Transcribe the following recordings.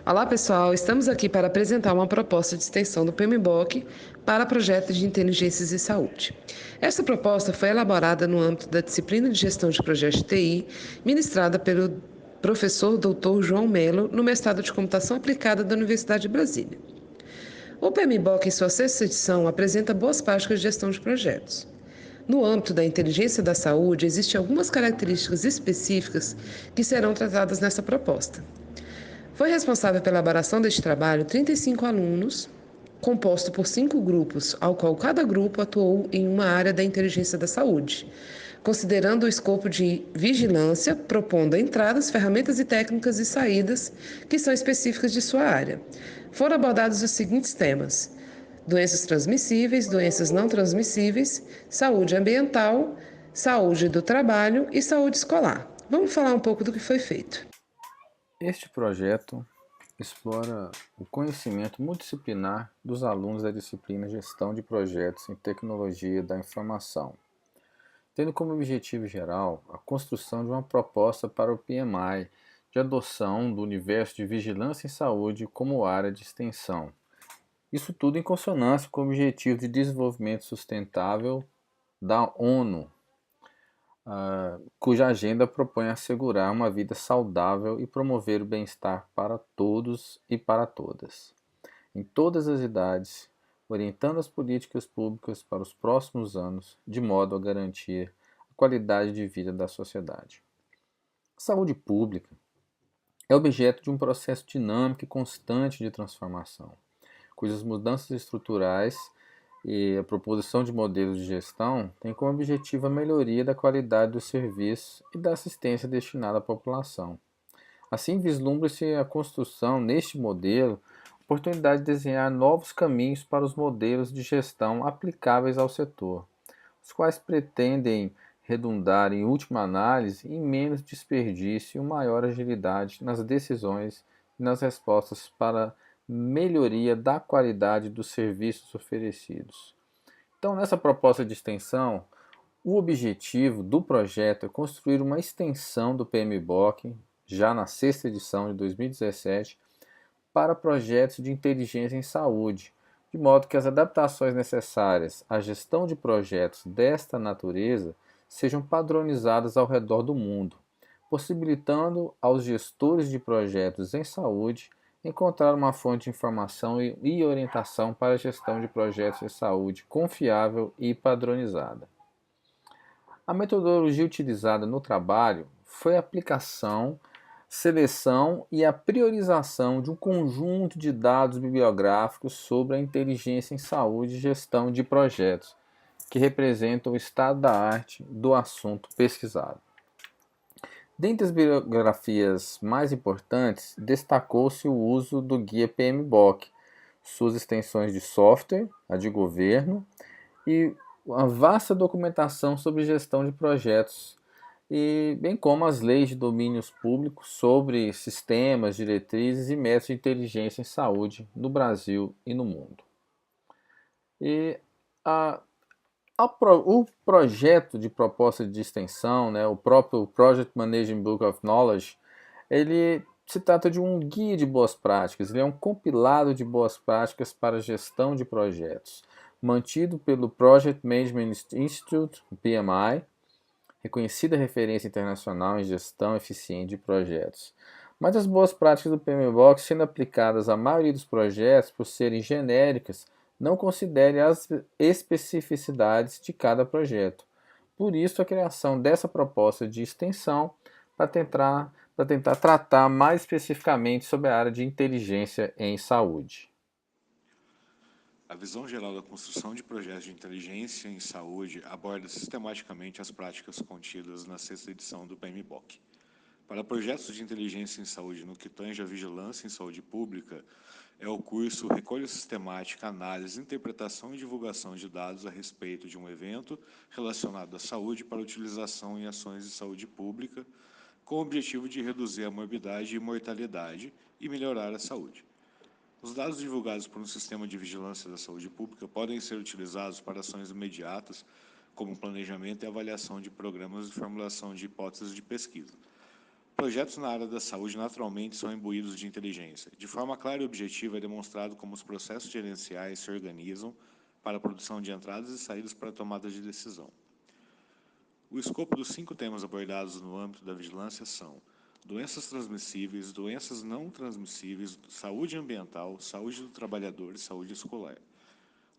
Olá, pessoal. Estamos aqui para apresentar uma proposta de extensão do PMBOK para projetos de inteligências e saúde. Esta proposta foi elaborada no âmbito da disciplina de gestão de projetos de TI, ministrada pelo professor Dr. João Melo, no mestrado de computação aplicada da Universidade de Brasília. O PMBOK, em sua sexta edição, apresenta boas práticas de gestão de projetos. No âmbito da inteligência da saúde, existem algumas características específicas que serão tratadas nessa proposta. Foi responsável pela elaboração deste trabalho 35 alunos, composto por 5 grupos, ao qual cada grupo atuou em uma área da inteligência da saúde, considerando o escopo de vigilância, propondo entradas, ferramentas e técnicas e saídas que são específicas de sua área. Foram abordados os seguintes temas: doenças transmissíveis, doenças não transmissíveis, saúde ambiental, saúde do trabalho e saúde escolar. Vamos falar um pouco do que foi feito. Este projeto explora o conhecimento multidisciplinar dos alunos da disciplina Gestão de Projetos em Tecnologia da Informação, tendo como objetivo geral a construção de uma proposta para o PMI de adoção do universo de vigilância em saúde como área de extensão. Isso tudo em consonância com o Objetivo de Desenvolvimento Sustentável da ONU, cuja agenda propõe assegurar uma vida saudável e promover o bem-estar para todos e para todas, em todas as idades, orientando as políticas públicas para os próximos anos, de modo a garantir a qualidade de vida da sociedade. A saúde pública é objeto de um processo dinâmico e constante de transformação, cujas mudanças estruturais e a proposição de modelos de gestão tem como objetivo a melhoria da qualidade do serviço e da assistência destinada à população. Assim, vislumbra-se a construção, neste modelo, a oportunidade de desenhar novos caminhos para os modelos de gestão aplicáveis ao setor, os quais pretendem redundar, em última análise, em menos desperdício e maior agilidade nas decisões e nas respostas para melhoria da qualidade dos serviços oferecidos. Então, nessa proposta de extensão, o objetivo do projeto é construir uma extensão do PMBOK, já na sexta edição de 2017, para projetos de inteligência em saúde, de modo que as adaptações necessárias à gestão de projetos desta natureza sejam padronizadas ao redor do mundo, possibilitando aos gestores de projetos em saúde encontrar uma fonte de informação e orientação para a gestão de projetos em saúde confiável e padronizada. A metodologia utilizada no trabalho foi a aplicação, seleção e a priorização de um conjunto de dados bibliográficos sobre a inteligência em saúde e gestão de projetos, que representam o estado da arte do assunto pesquisado. Dentre as bibliografias mais importantes, destacou-se o uso do guia PMBOK, suas extensões de software, a de governo e uma vasta documentação sobre gestão de projetos, e bem como as leis de domínios públicos sobre sistemas, diretrizes e métodos de inteligência em saúde no Brasil e no mundo. E a, o projeto de proposta de extensão, né, o próprio Project Management Book of Knowledge, ele se trata de um guia de boas práticas, ele é um compilado de boas práticas para a gestão de projetos, mantido pelo Project Management Institute, PMI, reconhecida referência internacional em gestão eficiente de projetos. Mas as boas práticas do PMBOK, sendo aplicadas à maioria dos projetos, por serem genéricas, não considerem as especificidades de cada projeto. Por isso, a criação dessa proposta de extensão para tentar tratar mais especificamente sobre a área de inteligência em saúde. A visão geral da construção de projetos de inteligência em saúde aborda sistematicamente as práticas contidas na sexta edição do PMBOK. Para projetos de inteligência em saúde no que tange a vigilância em saúde pública, é o curso Recolha Sistemática, Análise, Interpretação e Divulgação de Dados a respeito de um evento relacionado à saúde para utilização em ações de saúde pública, com o objetivo de reduzir a morbidade e mortalidade e melhorar a saúde. Os dados divulgados por um sistema de vigilância da saúde pública podem ser utilizados para ações imediatas, como planejamento e avaliação de programas de formulação de hipóteses de pesquisa. Projetos na área da saúde naturalmente são imbuídos de inteligência. De forma clara e objetiva é demonstrado como os processos gerenciais se organizam para a produção de entradas e saídas para a tomada de decisão. O escopo dos 5 temas abordados no âmbito da vigilância são doenças transmissíveis, doenças não transmissíveis, saúde ambiental, saúde do trabalhador e saúde escolar.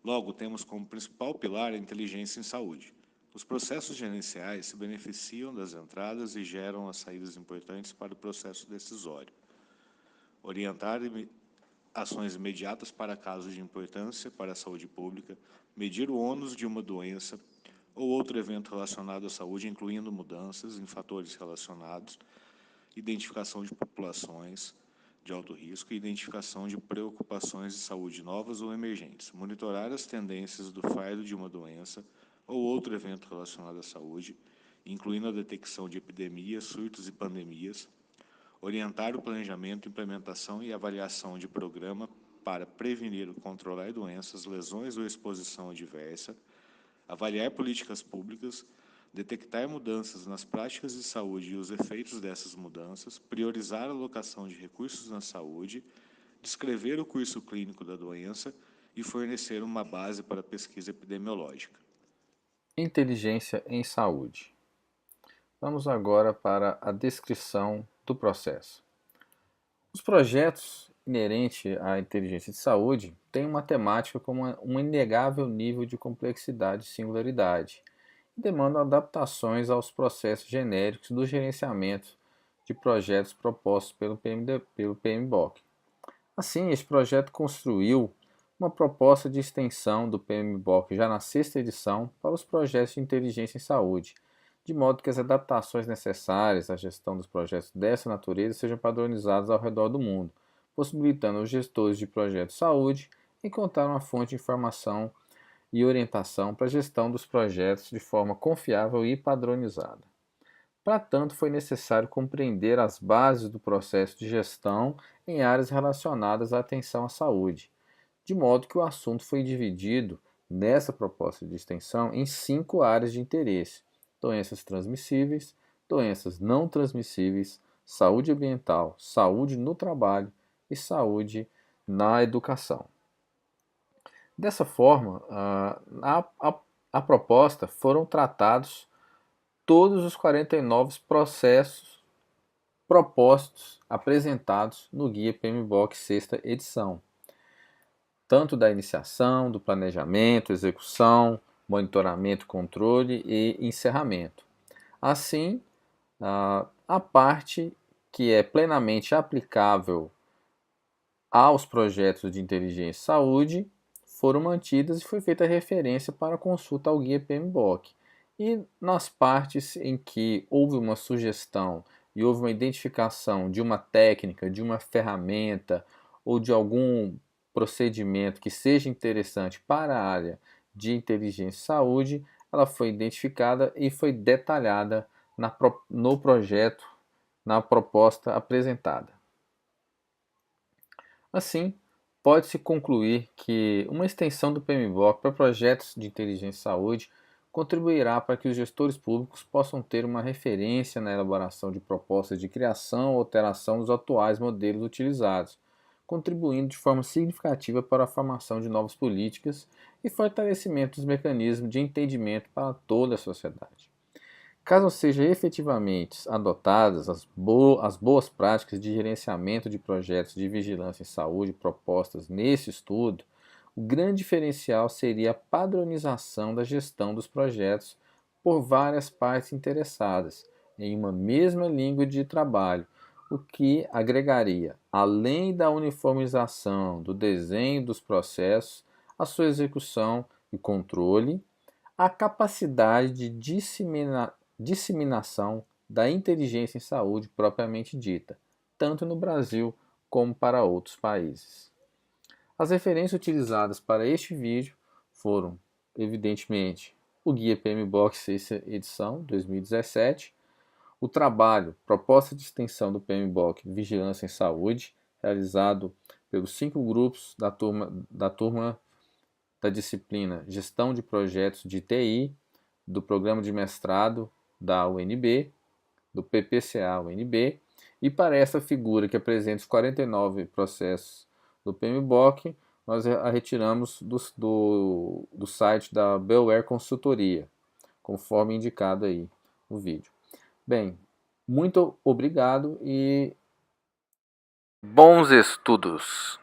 Logo, temos como principal pilar a inteligência em saúde. Os processos gerenciais se beneficiam das entradas e geram as saídas importantes para o processo decisório. Orientar ações imediatas para casos de importância para a saúde pública, medir o ônus de uma doença ou outro evento relacionado à saúde, incluindo mudanças em fatores relacionados, identificação de populações de alto risco e identificação de preocupações de saúde novas ou emergentes, monitorar as tendências do fardo de uma doença ou outro evento relacionado à saúde, incluindo a detecção de epidemias, surtos e pandemias, orientar o planejamento, implementação e avaliação de programa para prevenir ou controlar doenças, lesões ou exposição adversa, avaliar políticas públicas, detectar mudanças nas práticas de saúde e os efeitos dessas mudanças, priorizar a alocação de recursos na saúde, descrever o curso clínico da doença e fornecer uma base para a pesquisa epidemiológica. Inteligência em saúde. Vamos agora para a descrição do processo. Os projetos inerentes à inteligência de saúde têm uma temática com um inegável nível de complexidade e singularidade e demandam adaptações aos processos genéricos do gerenciamento de projetos propostos pelo PMBOK. Assim, este projeto construiu uma proposta de extensão do PMBOK já na 6ª edição para os projetos de inteligência em saúde, de modo que as adaptações necessárias à gestão dos projetos dessa natureza sejam padronizadas ao redor do mundo, possibilitando aos gestores de projetos de saúde encontrar uma fonte de informação e orientação para a gestão dos projetos de forma confiável e padronizada. Para tanto, foi necessário compreender as bases do processo de gestão em áreas relacionadas à atenção à saúde, de modo que o assunto foi dividido, nessa proposta de extensão, em 5 áreas de interesse: doenças transmissíveis, doenças não transmissíveis, saúde ambiental, saúde no trabalho e saúde na educação. Dessa forma, a proposta foram tratados todos os 49 processos propostos, apresentados no Guia PMBOK 6ª edição, tanto da iniciação, do planejamento, execução, monitoramento, controle e encerramento. Assim, a parte que é plenamente aplicável aos projetos de inteligência e saúde foram mantidas e foi feita referência para consulta ao Guia PMBOK. E nas partes em que houve uma sugestão e houve uma identificação de uma técnica, de uma ferramenta ou de algum procedimento que seja interessante para a área de inteligência e saúde, ela foi identificada e foi detalhada no projeto, na proposta apresentada. Assim, pode-se concluir que uma extensão do PMBOK para projetos de inteligência e saúde contribuirá para que os gestores públicos possam ter uma referência na elaboração de propostas de criação ou alteração dos atuais modelos utilizados, contribuindo de forma significativa para a formação de novas políticas e fortalecimento dos mecanismos de entendimento para toda a sociedade. Caso sejam efetivamente adotadas as boas práticas de gerenciamento de projetos de vigilância em saúde propostas nesse estudo, o grande diferencial seria a padronização da gestão dos projetos por várias partes interessadas, em uma mesma língua de trabalho, o que agregaria, além da uniformização do desenho dos processos, a sua execução e controle, a capacidade de disseminação da inteligência em saúde propriamente dita, tanto no Brasil como para outros países. As referências utilizadas para este vídeo foram, evidentemente, o Guia PMBOK 6ª edição 2017, o trabalho Proposta de Extensão do PMBOK Vigilância em Saúde, realizado pelos 5 grupos da turma da disciplina Gestão de Projetos de TI, do Programa de Mestrado da UNB, do PPCA UNB, E para essa figura que apresenta os 49 processos do PMBOK, nós a retiramos do site da Belware Consultoria, conforme indicado aí no vídeo. Bem, muito obrigado e bons estudos!